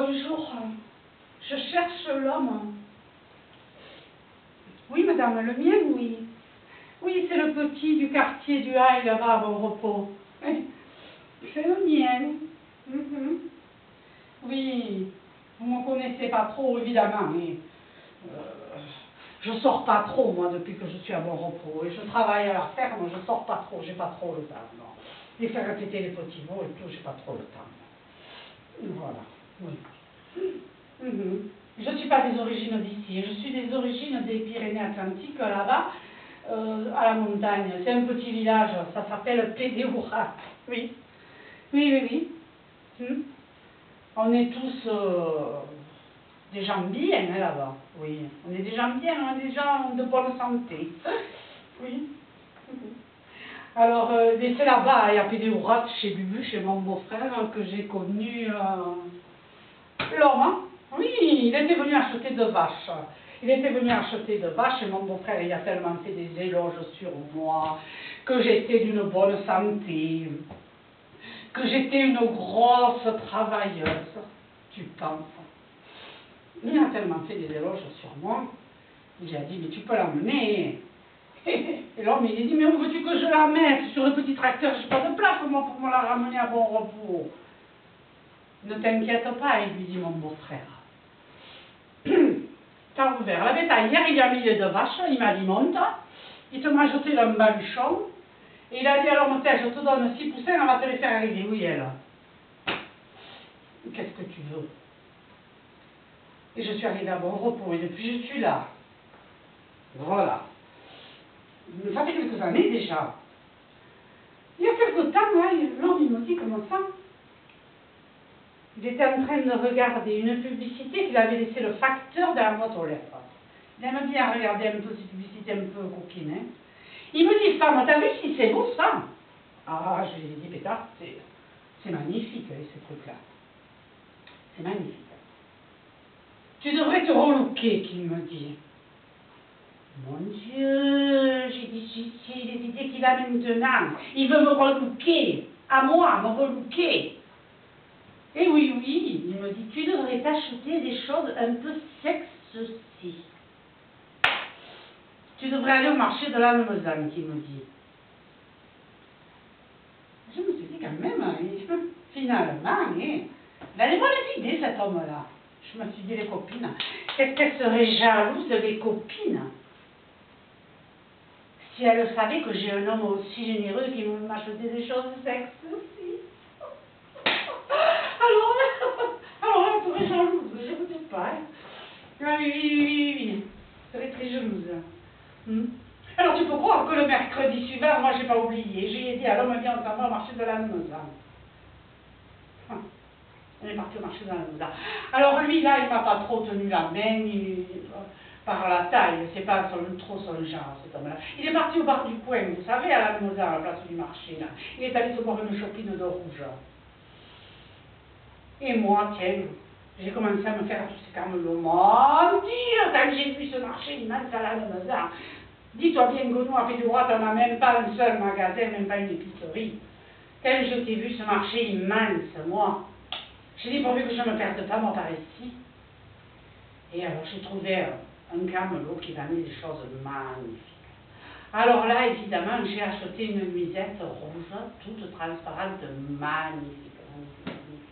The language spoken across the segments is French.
Bonjour, je cherche l'homme. Oui, madame, le mien, oui. Oui, c'est le petit du quartier du Haye, là-bas, à Bon Repos. C'est le mien. Mhm. Oui, vous ne me connaissez pas trop, évidemment, mais je sors pas trop, moi, depuis que je suis à Bon Repos. Et je travaille à la ferme, je sors pas trop, j'ai pas trop le temps, non. Et faire répéter les petits mots et tout, j'ai pas trop le temps. Voilà, oui. Mhm. Je ne suis pas des origines d'ici, je suis des origines des Pyrénées-Atlantiques, là-bas, à la montagne. C'est un petit village, ça s'appelle Pédéourat. Oui, oui, oui, oui. On est tous des gens bien, hein, là-bas. Oui, on est des gens bien, hein, des gens de bonne santé. Oui. Alors, c'est là-bas, à Pédéourat, chez Bubu, chez mon beau-frère, que j'ai connu l'homme. Oui, il était venu acheter de vaches. Il était venu acheter de vaches et mon beau-frère, il a tellement fait des éloges sur moi, que j'étais d'une bonne santé, que j'étais une grosse travailleuse. Tu penses? Il a tellement fait des éloges sur moi. Il a dit, mais tu peux l'emmener. Et l'homme, il a dit, mais où veux-tu que je la mette? Sur le petit tracteur, je n'ai pas de place moi pour me la ramener à Bon Repos. Ne t'inquiète pas, il lui dit mon beau-frère. T'as ouvert la bétaillère, il a mis les deux vaches, il m'a dit monte, il te m'a jeté un baluchon, et il a dit alors mon père, je te donne 6 poussins, on va te les faire arriver. Oui, elle. Qu'est-ce que tu veux? Et je suis arrivée à Bon Repos, et depuis je suis là. Voilà. Ça fait quelques années déjà. Il y a quelques temps, l'homme il me dit comment ça? Il était en train de regarder une publicité qu'il avait laissé le facteur de la boîte aux lettres. Il aime bien regarder un peu ces publicités un peu coquines. Hein. Il me dit, femme, t'as vu si c'est beau ça? Ah, je lui ai dit, pétard, c'est magnifique, hein, ces trucs-là. C'est magnifique. Tu devrais te relooker, qu'il me dit. Mon Dieu, j'ai dit, si les idées qu'il a maintenant, il veut me relooker, à moi, me relooker. Et oui, oui, il me dit, tu devrais t'acheter des choses un peu sexy. Tu devrais aller au marché de la Lausanne, qu'il me dit. Je me suis dit quand même, finalement, il a des bonnes idées cet homme-là. Je me suis dit, les copines, qu'est-ce qu'elles seraient jalouses des copines si elles savaient que j'ai un homme aussi généreux qui m'achetait des choses sexy aussi. Alors elle serait jalouse, je ne sais pas. Ah oui, oui, oui, oui, oui. Elle serait très jalouse. Alors tu peux croire que le mercredi suivant, moi j'ai pas oublié, j'ai dit à l'homme, viens ensemble au marché de la Lausanne. On est parti au marché de la Lausanne. Alors lui là, il m'a pas trop tenu la main, par la taille, c'est pas trop son genre cet homme-là. Il est parti au bar du coin, vous savez, à la Lausanne, à la place du marché là. Il est allé se boire une chopine de rouge. Et moi, tiens, j'ai commencé à me faire tous ces camelots. Mon Dieu, quand j'ai vu ce marché immense à la Lausanne. Dis-toi bien que nous, à Pédéourat, on n'a même pas un seul magasin, même pas une épicerie. Quand je t'ai vu ce marché immense, moi, j'ai dit, pourvu que je ne me perde pas, moi, par ici. Et alors, j'ai trouvé un camelot qui vendait des choses magnifiques. Alors là, évidemment, j'ai acheté une nuisette rouge, toute transparente, magnifique, magnifique, magnifique.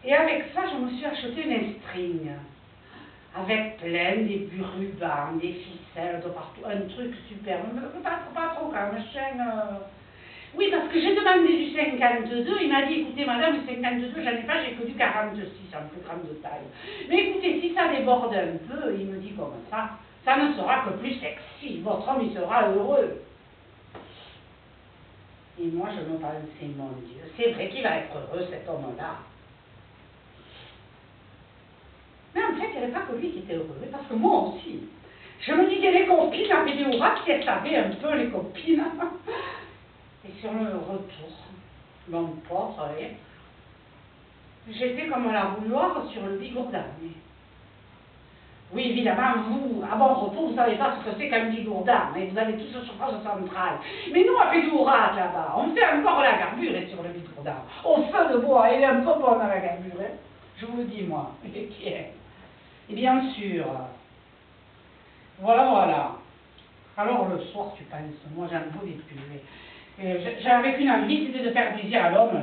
Et avec ça, je me suis acheté une string. Avec plein des rubans, des ficelles de partout, un truc super, pas trop quand même, Oui, parce que j'ai demandé du 52, il m'a dit, écoutez madame, le 52, j'en ai pas, j'ai que du 46, en plus grande taille. Mais écoutez, si ça déborde un peu, il me dit comme ça ne sera que plus sexy, votre homme il sera heureux. Et moi je me pensais, mon Dieu, c'est vrai qu'il va être heureux cet homme-là. Mais en fait, il n'y avait pas que lui qui était heureux, parce que moi aussi. Je me disais, les copines à Pédéourat, qui elles savaient un peu, les copines. Et sur le retour, mon pauvre, j'étais comme la bouilloire sur le bigourdan. Oui, évidemment, vous, à Bon Repos, vous ne savez pas ce que c'est qu'un bigourdan, mais vous avez tout ce chauffage central. Mais nous, à Pédéourat, là-bas, on fait encore la garbure sur le bigourdan. Au feu de bois, elle est un peu bonne à la garbure. Je vous le dis, moi. Et bien sûr. Voilà, voilà. Alors, le soir, tu penses, moi, j'en pouvais plus. J'avais qu'une envie, c'était de faire plaisir à l'homme.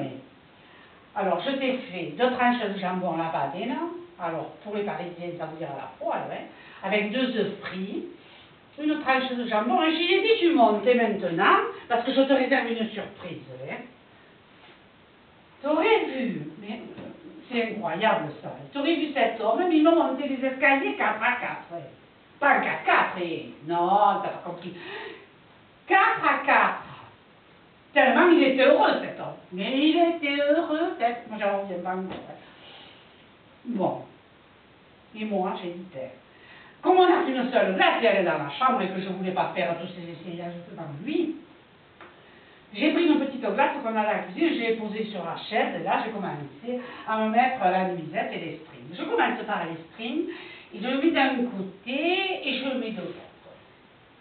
Alors, je t'ai fait 2 tranches de jambon à la badine. Alors, pour les Parisiens, ça veut dire à la poêle, hein, avec 2 œufs frits, une tranche de jambon. Et j'ai dit, tu montes maintenant, parce que je te réserve une surprise. Hein. T'aurais vu, mais c'est incroyable ça, t'aurais vu cet homme, mais il m'a monté les escaliers 4 à 4. Hein. Pas 4 4, non, t'as pas compris. 4 à 4. Tellement il était heureux cet homme. Mais il était heureux, moi j'en reviens pas encore. Bon. Et moi, j'ai dit, comme on a qu'une seule glace, et elle est dans la chambre et que je ne voulais pas faire tous ces essayages devant lui, j'ai pris une petite glace qu'on a à la cuisine, je l'ai posée sur la chaise, et là j'ai commencé à me mettre la nuisette et les strings. Je commence par les strings, et je le mets d'un côté, et je le mets de l'autre.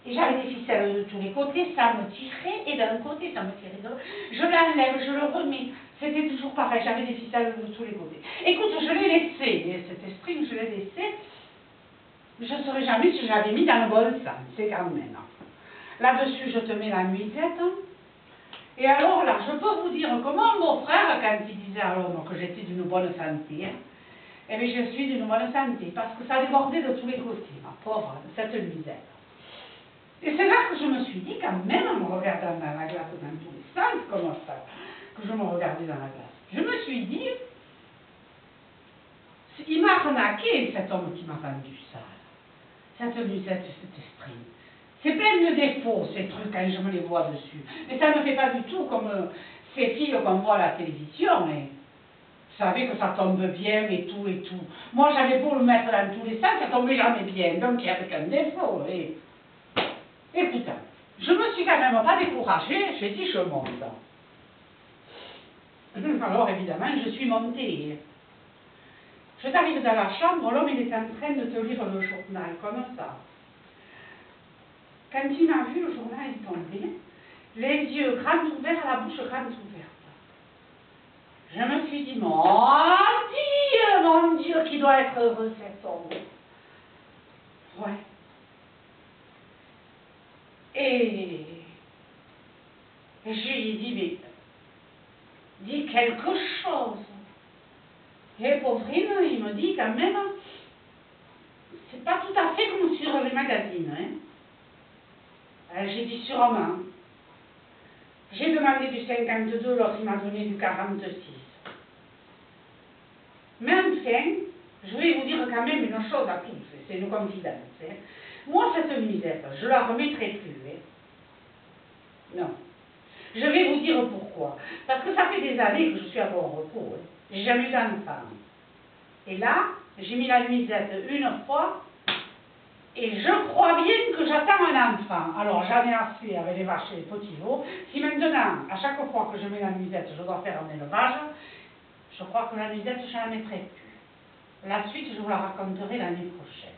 Et j'avais des ficelles de tous les côtés, ça me tirait, et d'un côté, ça me tirait de l'autre. Je l'enlève, je le remets. C'était toujours pareil, j'avais des ficelles de tous les côtés. Écoute, je l'ai laissé, cet string, je l'ai laissé. Je ne saurais jamais si je l'avais mis dans le bon sens, c'est quand même. Là-dessus, je te mets la nuisette. Et alors là, je peux vous dire comment mon frère, quand il disait à l'homme que j'étais d'une bonne santé, eh bien, je suis d'une bonne santé, parce que ça débordait de tous les côtés, ma pauvre, cette nuisette. Et c'est là que je me suis dit, quand même, en me regardant dans la glace dans tous les sens, comme ça, que je me regardais dans la glace, je me suis dit, il m'a arnaqué, cet homme qui m'a vendu ça, cette nuisette, cet esprit. C'est plein de défauts, ces trucs, quand je me les vois dessus. Mais ça ne fait pas du tout comme ces filles qu'on voit à la télévision. Mais vous savez que ça tombe bien et tout et tout. Moi, j'avais beau le mettre dans tous les sens, ça tombait jamais bien. Donc, il n'y avait qu'un défaut. Et écoute, je me suis quand même pas découragée. J'ai dit, je monte. Alors, évidemment, je suis montée. Je t'arrive dans la chambre, l'homme, il est en train de te lire le journal, comme ça. Quand il m'a vu, le journal est tombé, les yeux grands ouverts, la bouche grande ouverte. Je me suis dit, mon Dieu, qui doit être heureux cet homme. Ouais. Et je lui ai dit, mais dis quelque chose. Et pauvrine, il me dit quand même, c'est pas tout à fait comme sur les magazines, hein. J'ai dit sûrement. J'ai demandé du 52, l'autre il m'a donné du 46. Mais enfin, je vais vous dire quand même une chose à tous, c'est une confidence. Hein. Moi, cette nuisette, je la remettrai plus. Hein. Non. Je vais vous dire pourquoi. Parce que ça fait des années que je suis à bon repos. Hein. J'ai jamais eu d'enfant. Et là, j'ai mis la nuisette une fois. Et je crois bien que j'attends un enfant. Alors j'en ai assez avec les vaches et les petits veaux. Si maintenant, à chaque fois que je mets la nuisette, je dois faire un élevage, je crois que la nuisette, je ne la mettrai plus. La suite, je vous la raconterai l'année prochaine.